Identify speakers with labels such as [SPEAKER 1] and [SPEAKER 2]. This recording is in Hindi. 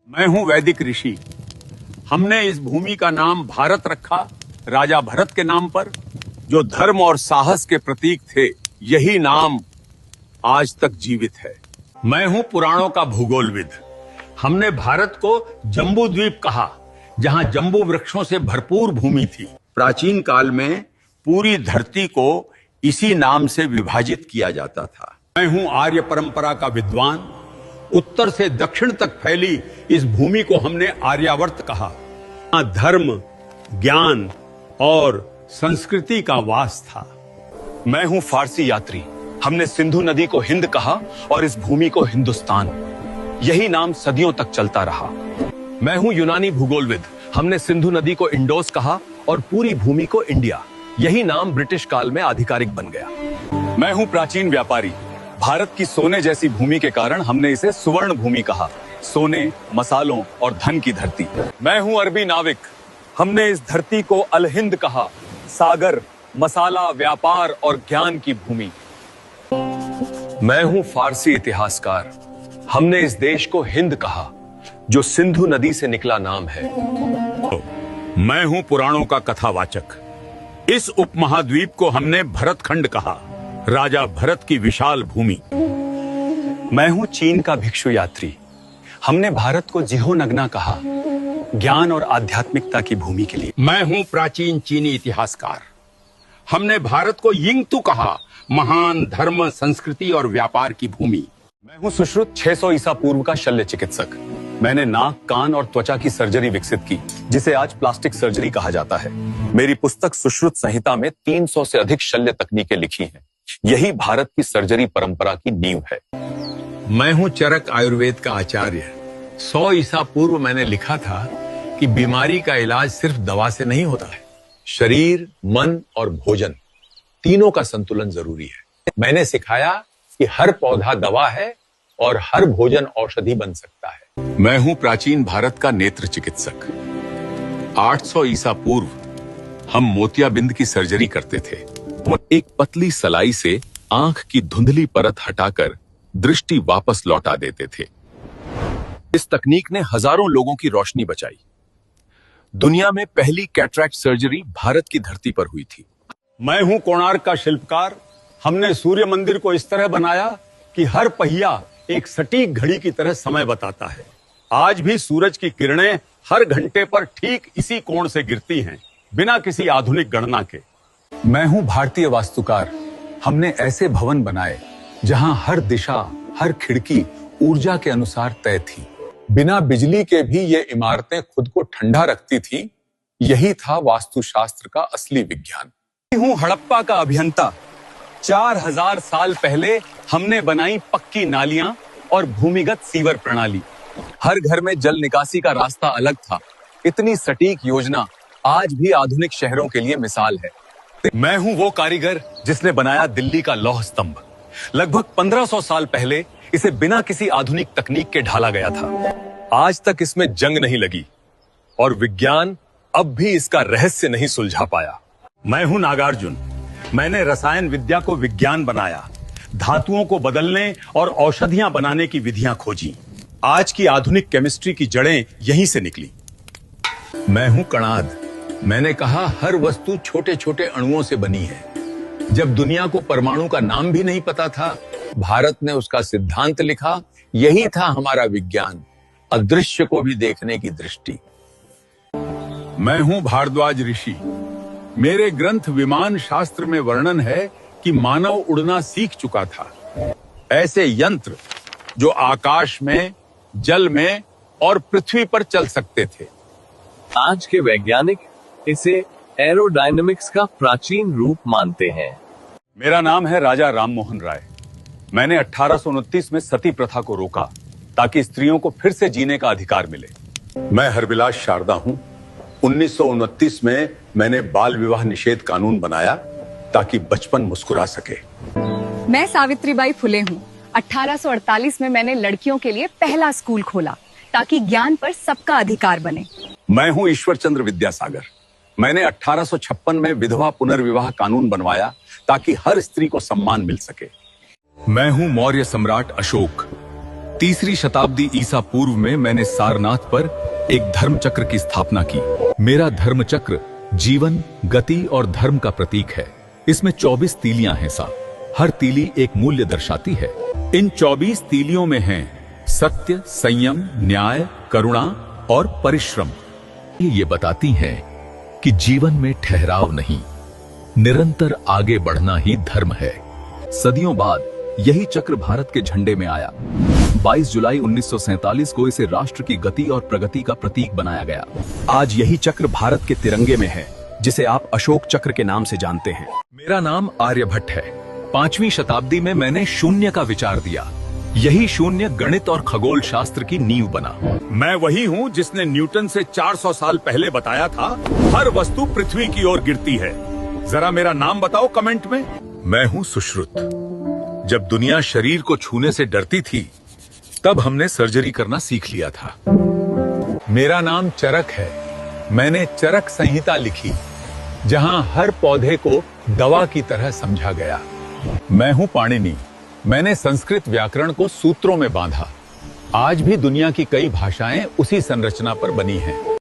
[SPEAKER 1] मैं हूं वैदिक ऋषि। हमने इस भूमि का नाम भारत रखा राजा भरत के नाम पर, जो धर्म और साहस के प्रतीक थे। यही नाम आज तक जीवित है। मैं हूं पुराणों का भूगोलविद। हमने भारत को जम्बू द्वीप कहा, जहां जम्बू वृक्षों से भरपूर भूमि थी। प्राचीन काल में पूरी धरती को इसी नाम से विभाजित किया जाता था। मैं हूं आर्य परंपरा का विद्वान। उत्तर से दक्षिण तक फैली इस भूमि को हमने आर्यावर्त कहा। यहाँ धर्म, ज्ञान और संस्कृति का वास था।
[SPEAKER 2] मैं हूं फारसी यात्री। हमने सिंधु नदी को हिंद कहा और इस भूमि को हिंदुस्तान। यही नाम सदियों तक चलता रहा। मैं हूं यूनानी भूगोलविद। हमने सिंधु नदी को इंडोस कहा और पूरी भूमि को इंडिया। यही नाम ब्रिटिश काल में आधिकारिक बन गया। मैं हूं प्राचीन व्यापारी। भारत की सोने जैसी भूमि के कारण हमने इसे सुवर्ण भूमि कहा। सोने, मसालों और धन की धरती। मैं हूं अरबी नाविक। हमने इस धरती को अल हिंद कहा। सागर, मसाला, व्यापार और ज्ञान की भूमि। मैं हूं फारसी इतिहासकार। हमने इस देश को हिंद कहा, जो सिंधु नदी से निकला नाम है।
[SPEAKER 1] मैं हूं पुराणों का कथावाचक। इस उपमहाद्वीप को हमने भरतखंड कहा, राजा भरत की विशाल भूमि।
[SPEAKER 2] मैं हूं चीन का भिक्षु यात्री। हमने भारत को जिहोनगना कहा, ज्ञान और आध्यात्मिकता की भूमि के लिए।
[SPEAKER 1] मैं हूं प्राचीन चीनी इतिहासकार। हमने भारत को यिंगतू कहा, महान धर्म, संस्कृति और व्यापार की भूमि।
[SPEAKER 2] मैं हूं सुश्रुत 600 ईसा पूर्व का शल्य चिकित्सक। मैंने नाक, कान और त्वचा की सर्जरी विकसित की, जिसे आज प्लास्टिक सर्जरी कहा जाता है। मेरी पुस्तक सुश्रुत संहिता में 300 से अधिक शल्य तकनीकें लिखी हैं। यही भारत की सर्जरी परंपरा की नींव है।
[SPEAKER 1] मैं हूं चरक आयुर्वेद का आचार्य। 100 ईसा पूर्व मैंने लिखा था कि बीमारी का इलाज सिर्फ दवा से नहीं होता है।
[SPEAKER 2] शरीर, मन और भोजन, तीनों का संतुलन जरूरी है। मैंने सिखाया कि हर पौधा दवा है और हर भोजन औषधि बन सकता है।
[SPEAKER 1] मैं हूं प्राचीन भारत का नेत्र चिकित्सक। 800 ईसा पूर्व हम मोतियाबिंद की सर्जरी करते थे। एक पतली सलाई से आंख की धुंधली परत हटाकर दृष्टि वापस लौटा देते थे।
[SPEAKER 2] इस तकनीक ने हजारों लोगों की रोशनी बचाई। दुनिया में पहली कैटरैक्ट सर्जरी भारत की धरती पर हुई थी।
[SPEAKER 1] मैं हूं कोणार्क का शिल्पकार। हमने सूर्य मंदिर को इस तरह बनाया कि हर पहिया एक सटीक घड़ी की तरह समय बताता है। आज भी सूरज की किरणें हर घंटे पर ठीक इसी कोण से गिरती हैं, बिना किसी आधुनिक गणना के।
[SPEAKER 2] मैं हूं भारतीय वास्तुकार। हमने ऐसे भवन बनाए जहां हर दिशा, हर खिड़की ऊर्जा के अनुसार तय थी। बिना बिजली के भी ये इमारतें खुद को ठंडा रखती थी। यही था वास्तुशास्त्र का असली विज्ञान। मैं हूं हड़प्पा का अभियंता। 4000 साल पहले हमने बनाई पक्की नालियां और भूमिगत सीवर प्रणाली। हर घर में जल निकासी का रास्ता अलग था। इतनी सटीक योजना आज भी आधुनिक शहरों के लिए मिसाल है। मैं हूं वो कारीगर जिसने बनाया दिल्ली का लौह स्तंभ। लगभग 1500 साल पहले इसे बिना किसी आधुनिक तकनीक के ढाला गया था। आज तक इसमें जंग नहीं लगी और विज्ञान अब भी इसका रहस्य नहीं सुलझा पाया।
[SPEAKER 1] मैं हूं नागार्जुन। मैंने रसायन विद्या को विज्ञान बनाया, धातुओं को बदलने और औषधियां बनाने की विधियां खोजी। आज की आधुनिक केमिस्ट्री की जड़ें यहीं से निकली।
[SPEAKER 2] मैं हूं कणाद। मैंने कहा हर वस्तु छोटे छोटे अणुओं से बनी है। जब दुनिया को परमाणु का नाम भी नहीं पता था, भारत ने उसका सिद्धांत लिखा। यही था हमारा विज्ञान, अदृश्य को भी देखने की दृष्टि।
[SPEAKER 1] मैं हूं भारद्वाज ऋषि। मेरे ग्रंथ विमान शास्त्र में वर्णन है कि मानव उड़ना सीख चुका था। ऐसे यंत्र जो आकाश में, जल में और पृथ्वी पर चल सकते थे।
[SPEAKER 3] आज के वैज्ञानिक इसे एरोडायनामिक्स का प्राचीन रूप मानते हैं।
[SPEAKER 2] मेरा नाम है राजा राममोहन राय। मैंने 1829 में सती प्रथा को रोका ताकि स्त्रियों को फिर से जीने का अधिकार मिले।
[SPEAKER 1] मैं हरविलास शारदा हूं। 1929 में मैंने बाल विवाह निषेध कानून बनाया ताकि बचपन मुस्कुरा सके।
[SPEAKER 4] मैं सावित्रीबाई फुले हूँ। 1848 में मैंने लड़कियों के लिए पहला स्कूल खोला ताकि ज्ञान पर सबका अधिकार बने।
[SPEAKER 2] मैं हूं ईश्वर चंद्र विद्यासागर। मैंने 1856 में विधवा पुनर्विवाह कानून बनवाया ताकि हर स्त्री को सम्मान मिल सके। मैं हूं मौर्य सम्राट अशोक। 3री शताब्दी ईसा पूर्व में मैंने सारनाथ पर एक धर्म चक्र की स्थापना की। मेरा धर्म चक्र जीवन, गति और धर्म का प्रतीक है। इसमें 24 तीलियां हैं साहब। हर तीली एक मूल्य दर्शाती है। इन 24 तीलियों में हैं सत्य, संयम, न्याय, करुणा और परिश्रम। ये बताती हैं कि जीवन में ठहराव नहीं, निरंतर आगे बढ़ना ही धर्म है। सदियों बाद यही चक्र भारत के झंडे में आया। 22 जुलाई 1947 को इसे राष्ट्र की गति और प्रगति का प्रतीक बनाया गया।
[SPEAKER 5] आज यही चक्र भारत के तिरंगे में है, जिसे आप अशोक चक्र के नाम से जानते हैं।
[SPEAKER 2] मेरा नाम आर्यभट्ट है। 5वीं शताब्दी में मैंने शून्य का विचार दिया। यही शून्य गणित और खगोल शास्त्र की नींव बना।
[SPEAKER 1] मैं वही हूँ जिसने न्यूटन से 400 साल पहले बताया था हर वस्तु पृथ्वी की ओर गिरती है। जरा मेरा नाम बताओ कमेंट में।
[SPEAKER 2] मैं हूं सुश्रुत। जब दुनिया शरीर को छूने से डरती थी, तब हमने सर्जरी करना सीख लिया था। मेरा नाम चरक है। मैंने चरक संहिता लिखी, जहां हर पौधे को दवा की तरह समझा गया। मैं हूं पाणिनि। मैंने संस्कृत व्याकरण को सूत्रों में बांधा। आज भी दुनिया की कई भाषाएं उसी संरचना पर बनी हैं।